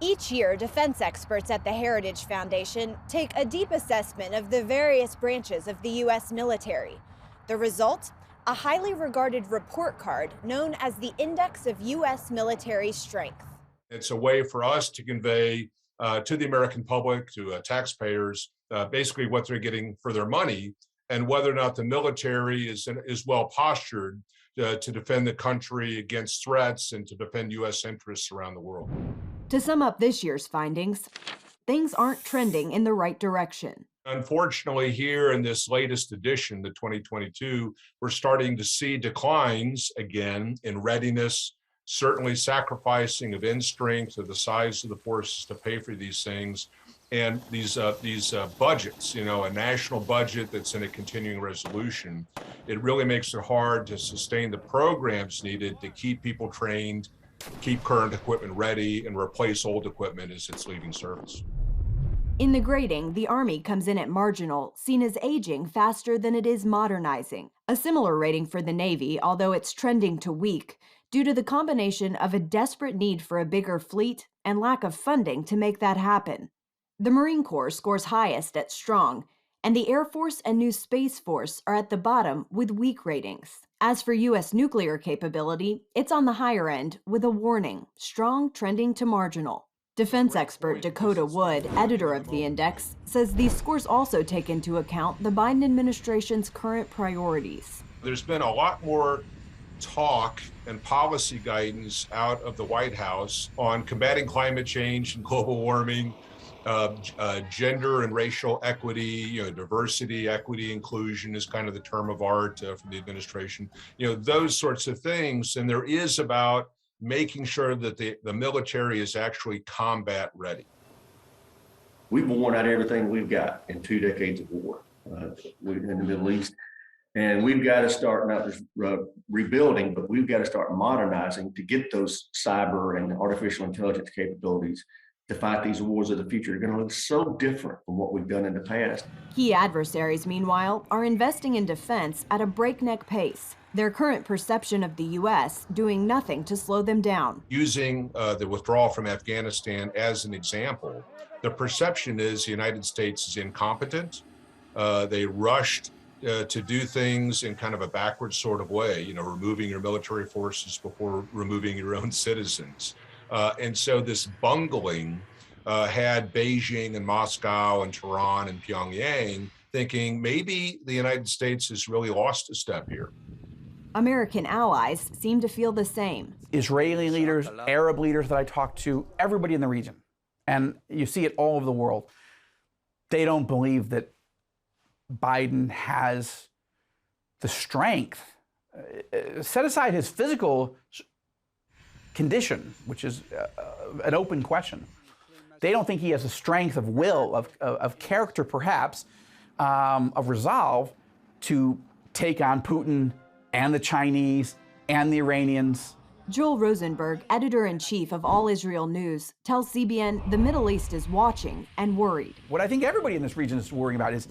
Each year, defense experts at the Heritage Foundation take a deep assessment of the various branches of the U.S. military. The result? A highly regarded report card known as the Index of U.S. Military Strength. It's a way for us to convey to the American public, to taxpayers, basically what they're getting for their money and whether or not the military is well postured to defend the country against threats and to defend U.S. interests around the world. To sum up this year's findings, things aren't trending in the right direction. Unfortunately, here in this latest edition, the 2022, we're starting to see declines again in readiness, certainly sacrificing of end strength of the size of the forces to pay for these things. And these budgets, a national budget that's in a continuing resolution, it really makes it hard to sustain the programs needed to keep people trained, keep current equipment ready, and replace old equipment as it's leaving service. In the grading, the Army comes in at marginal, seen as aging faster than it is modernizing. A similar rating for the Navy, although it's trending to weak, due to the combination of a desperate need for a bigger fleet and lack of funding to make that happen. The Marine Corps scores highest at strong, and the Air Force and New Space Force are at the bottom with weak ratings. As for U.S. nuclear capability, it's on the higher end with a warning, strong trending to marginal. Defense expert Dakota Wood, editor of the index, says these scores also take into account the Biden administration's current priorities. There's been a lot more talk and policy guidance out of the White House on combating climate change and global warming, gender and racial equity, diversity, equity, inclusion is kind of the term of art from the administration, those sorts of things. And there is about making sure that the military is actually combat ready. We've worn out everything we've got in 2 decades of war in the Middle East. And we've got to start not just rebuilding, but we've got to start modernizing to get those cyber and artificial intelligence capabilities to fight these wars of the future. They're going to look so different from what we've done in the past. Key adversaries, meanwhile, are investing in defense at a breakneck pace. Their current perception of the U.S. doing nothing to slow them down. Using the withdrawal from Afghanistan as an example, the perception is the United States is incompetent. They rushed to do things in kind of a backwards sort of way, removing your military forces before removing your own citizens. And so this bungling had Beijing and Moscow and Tehran and Pyongyang thinking maybe the United States has really lost a step here. American allies seem to feel the same. Israeli leaders, Arab leaders that I talk to, everybody in the region, and you see it all over the world, they don't believe that Biden has the strength. Set aside his physical condition, which is an open question. They don't think he has the strength of will, of character perhaps, of resolve to take on Putin and the Chinese and the Iranians. Joel Rosenberg, editor-in-chief of All Israel News, tells CBN the Middle East is watching and worried. What I think everybody in this region is worrying about is,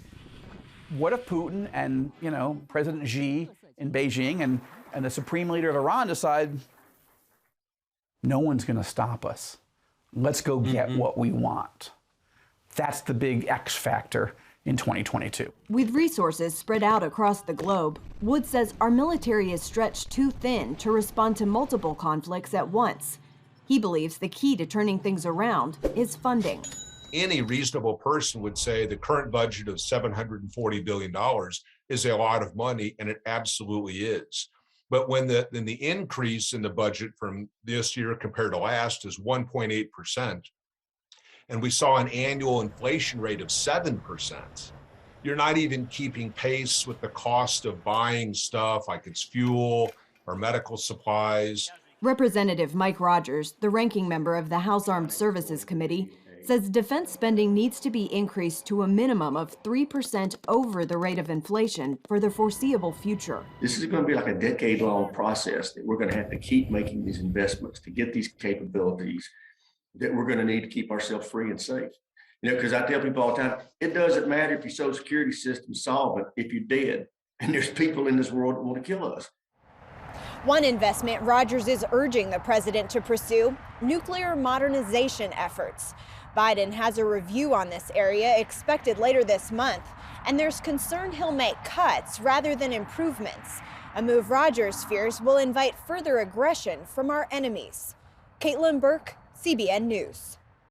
what if Putin and, President Xi in Beijing and the supreme leader of Iran decide, no one's going to stop us. Let's go get what we want. That's the big X factor in 2022. With resources spread out across the globe, Wood says our military is stretched too thin to respond to multiple conflicts at once. He believes the key to turning things around is funding. Any reasonable person would say the current budget of $740 billion is a lot of money, and it absolutely is. But when the increase in the budget from this year compared to last is 1.8%, and we saw an annual inflation rate of 7%, you're not even keeping pace with the cost of buying stuff like it's fuel or medical supplies. Representative Mike Rogers, the ranking member of the House Armed Services Committee, says defense spending needs to be increased to a minimum of 3% over the rate of inflation for the foreseeable future. This is going to be like a decade-long process that we're going to have to keep making these investments to get these capabilities that we're going to need to keep ourselves free and safe. Because I tell people all the time, it doesn't matter if your social security system's solvent if you're dead, and there's people in this world that want to kill us. One investment Rogers is urging the president to pursue: nuclear modernization efforts. Biden has a review on this area expected later this month, and there's concern he'll make cuts rather than improvements, a move Rogers fears will invite further aggression from our enemies. Caitlin Burke, CBN News.